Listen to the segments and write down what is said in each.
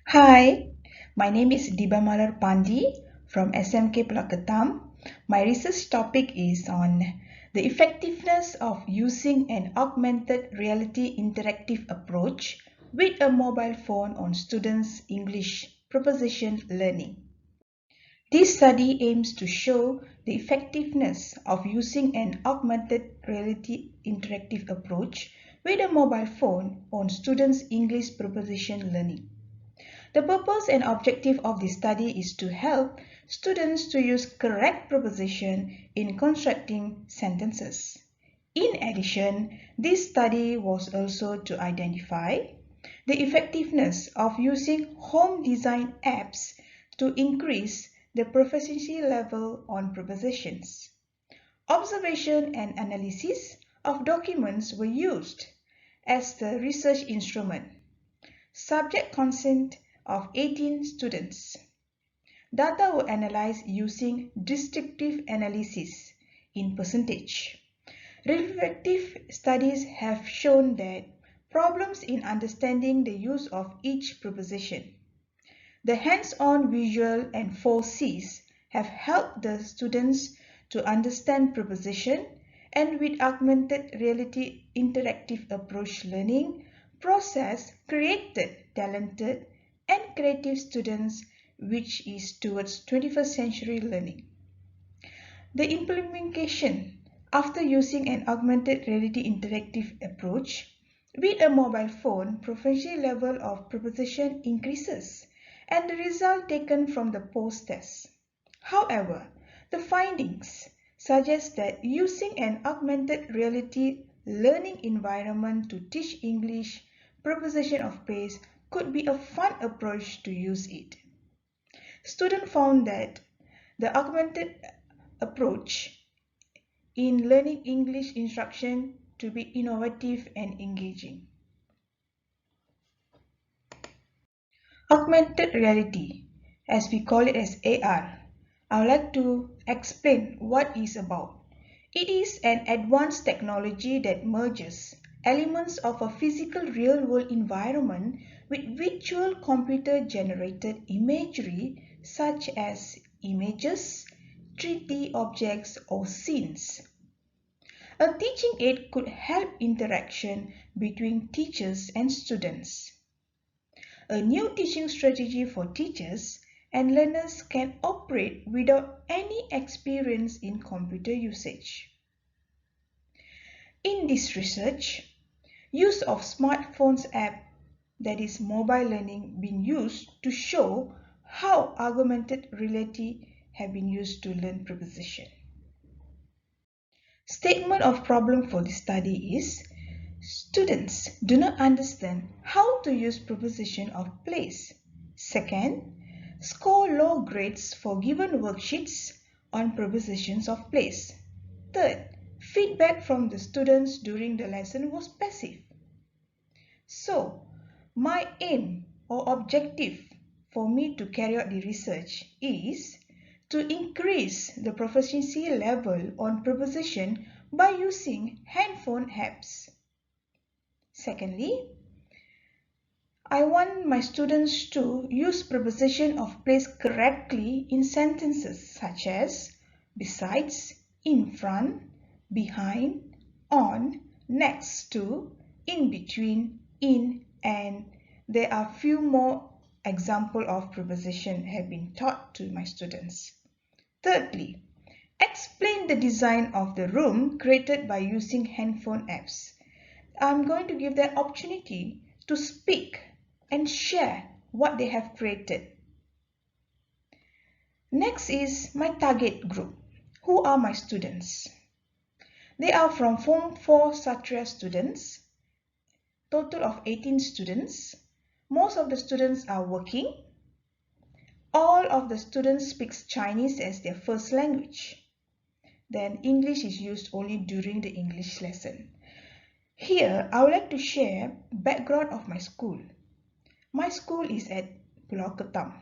Hi, my name is Deebamalar from SMK Pulau Ketam. My research topic is on the effectiveness of using an augmented reality interactive approach with a mobile phone on students' English proposition learning. This study aims to show the effectiveness of using an augmented reality interactive approach with a mobile phone on students' English proposition learning. The purpose and objective of this study is to help students to use correct preposition in constructing sentences. In addition, this study was also to identify the effectiveness of using home design apps to increase the proficiency level on prepositions. Observation and analysis of documents were used as the research instrument. Subject consent of 18 students. Data were analyzed using descriptive analysis in percentage. Reflective studies have shown that problems in understanding the use of each preposition. The hands-on visual and 4Cs have helped the students to understand preposition, and with augmented reality interactive approach learning process created talented and creative students, which is towards 21st century learning. The implementation after using an augmented reality interactive approach with a mobile phone, proficiency level of preposition increases and the result taken from the post-test. However, the findings suggest that using an augmented reality learning environment to teach English preposition of place could be a fun approach to use it. Students found that the augmented approach in learning English instruction to be innovative and engaging. Augmented reality, as we call it as AR, I would like to explain what it is about. It is an advanced technology that merges elements of a physical real-world environment with virtual computer-generated imagery such as images, 3D objects, or scenes. A teaching aid could help interaction between teachers and students. A new teaching strategy for teachers and learners can operate without any experience in computer usage. In this research, use of smartphones app, that is mobile learning, been used to show how augmented reality have been used to learn preposition. Statement of problem for this study is: students do not understand how to use preposition of place. Second, score low grades for given worksheets on prepositions of place. Third, feedback from the students during the lesson was passive. So, my aim or objective for me to carry out the research is to increase the proficiency level on preposition by using handphone apps. Secondly, I want my students to use preposition of place correctly in sentences such as besides, in front, behind, on, next to, in between, in, and there are few more examples of preposition have been taught to my students. Thirdly, explain the design of the room created by using handphone apps. I'm going to give them opportunity to speak and share what they have created. Next is my target group. Who are my students? They are from Form 4 Satria students, total of 18 students. Most of the students are working. All of the students speak Chinese as their first language. Then English is used only during the English lesson. Here, I would like to share background of my school. My school is at Pulau Ketam.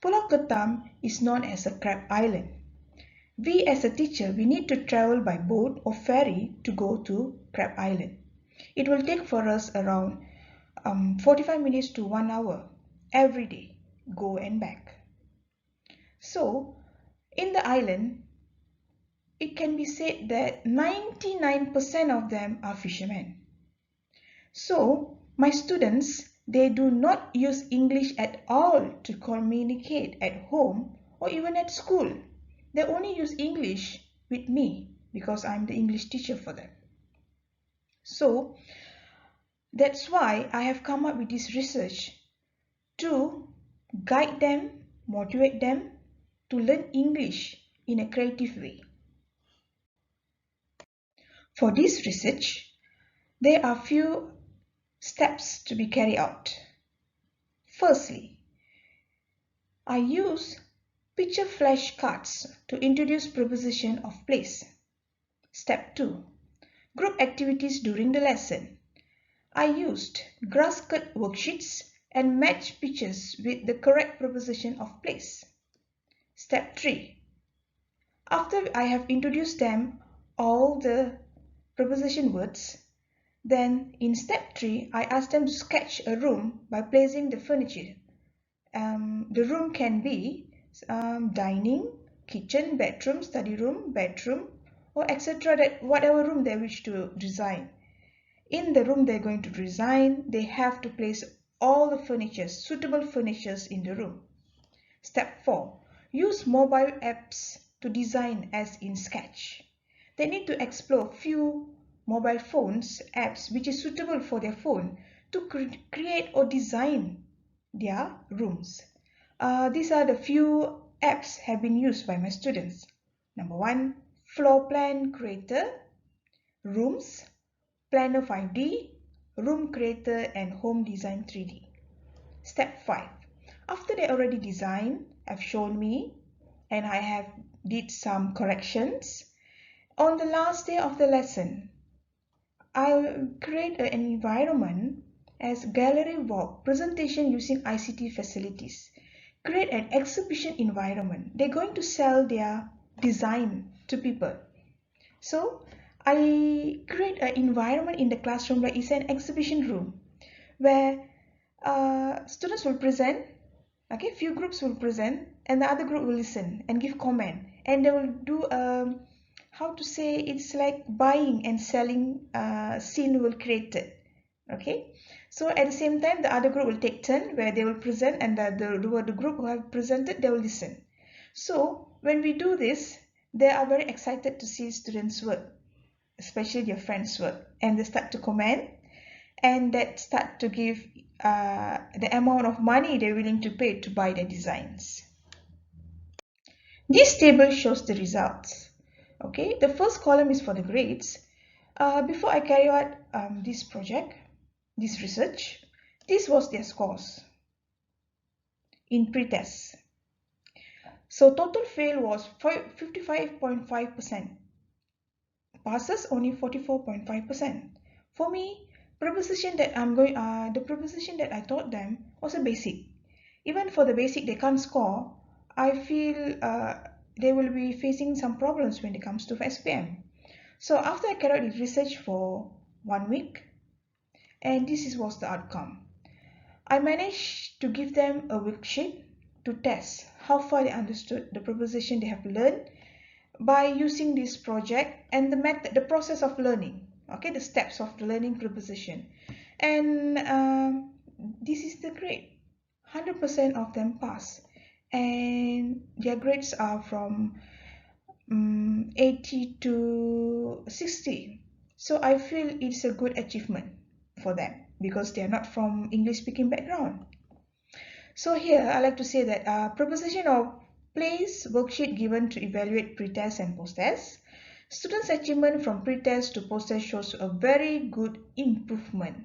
Pulau Ketam is known as a crab island. We as a teacher, we need to travel by boat or ferry to go to Crab Island. It will take for us around 45 minutes to 1 hour. every day, go and back. So, in the island, it can be said that 99% of them are fishermen. So, my students, they do not use English at all to communicate at home or even at school. They only use English with me because I'm the English teacher for them. So, that's why I have come up with this research to guide them, motivate them to learn English in a creative way. For this research, there are few steps to be carried out. Firstly, I use picture flashcards to introduce preposition of place. Step 2. Group activities during the lesson. I used grass cut worksheets and matched pictures with the correct preposition of place. Step 3. After I have introduced them all the preposition words, then in step 3, I ask them to sketch a room by placing the furniture. The room can be dining, kitchen, bedroom, study room, bedroom, or etc. That whatever room they wish to design. In the room they're going to design, they have to place all the furniture, suitable furnitures in the room. Step 4. Use mobile apps to design as in Sketch. They need to explore few mobile phones apps which is suitable for their phone to create or design their rooms. These are the few apps have been used by my students. Number 1, Floor Plan Creator, Rooms, Planner 5D, Room Creator and Home Design 3D. Step 5. After they already designed, have shown me and I have did some corrections. On the last day of the lesson, I'll create an environment as gallery walk, presentation using ICT facilities. Create an exhibition environment. They're going to sell their design to people. So I create an environment in the classroom like it's an exhibition room where students will present, okay, few groups will present and the other group will listen and give comment and they will do how to say, it's like buying and selling scene will create it. Okay, so at the same time the other group will take turn where they will present and the group who have presented, they will listen. So when we do this, they are very excited to see students' work, especially their friends' work, and they start to comment and that start to give the amount of money they're willing to pay to buy the designs. This table shows the results. Okay, the first column is for the grades. Before I carry out this project, this research, this was their scores in pre-test. So total fail was 55.5%. Passes only 44.5%. For me, preposition that the preposition that I taught them was a basic. Even for the basic they can't score. I feel they will be facing some problems when it comes to SPM. So after I carried out research for 1 week, and this was the outcome. I managed to give them a worksheet to test how far they understood the preposition they have learned by using this project and the method, the process of learning, okay, the steps of the learning preposition. And this is the grade. 100% of them pass, and their grades are from 80 to 60. So I feel it's a good achievement for them because they are not from English speaking background. So here I like to say that preposition of place worksheet given to evaluate pre-test and post-test. Students' achievement from pre-test to post-test shows a very good improvement.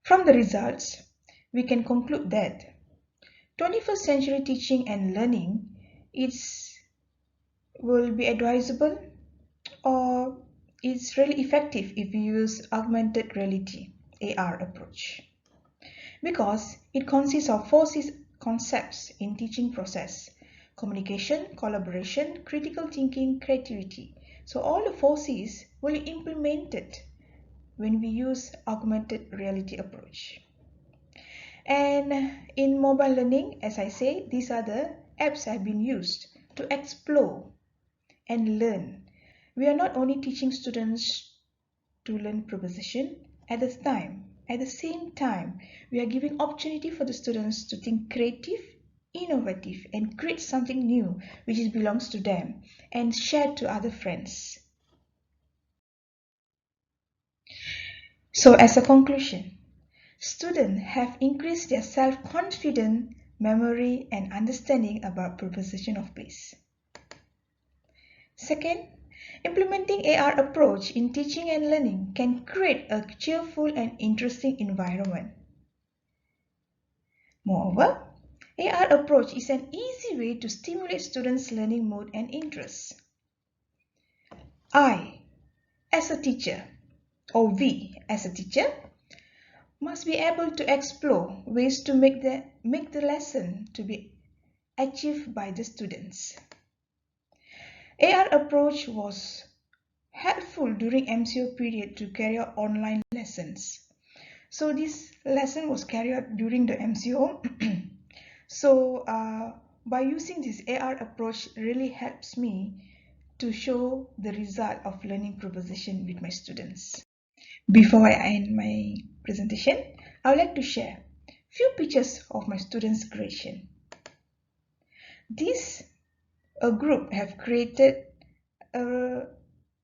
From the results, we can conclude that 21st century teaching and learning will be advisable or it's really effective if you use augmented reality AR approach, because it consists of 4 concepts in teaching process: communication, collaboration, critical thinking, creativity. So all the 4 C's will be implemented when we use augmented reality approach. And in mobile learning, as I say, these are the apps have been used to explore and learn. We are not only teaching students to learn proposition at the same time, we are giving opportunity for the students to think creative, innovative, and create something new which belongs to them and share to other friends. So as a conclusion, students have increased their self-confidence, memory, and understanding about proposition of place. Second, implementing AR approach in teaching and learning can create a cheerful and interesting environment. Moreover, AR approach is an easy way to stimulate students' learning mode and interests. I, as a teacher, or we, as a teacher, must be able to explore ways to make the lesson to be achieved by the students. AR approach was helpful during MCO period to carry out online lessons. So this lesson was carried out during the MCO. So by using this AR approach really helps me to show the result of learning proposition with my students. Before I end my presentation, I would like to share few pictures of my students' creation. This group have created a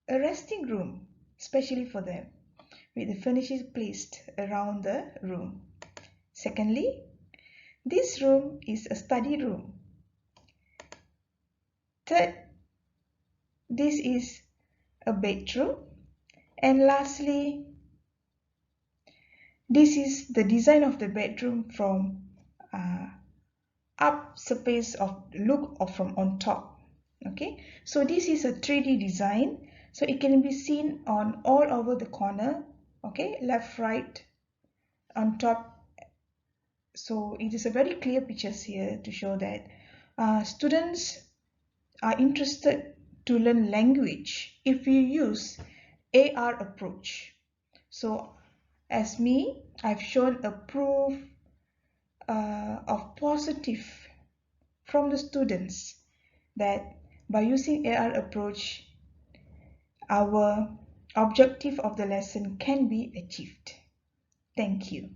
resting room specially for them with the furnishings placed around the room. Secondly, this room is a study room. Third, this is a bedroom. And lastly, this is the design of the bedroom from up surface of look or from on top. Okay, so this is a 3D design, so it can be seen on all over the corner. Okay, left, right, on top. So it is a very clear pictures here to show that students are interested to learn language if you use AR approach. So as me, I've shown a proof of positive from the students that by using AR approach, our objective of the lesson can be achieved. Thank you.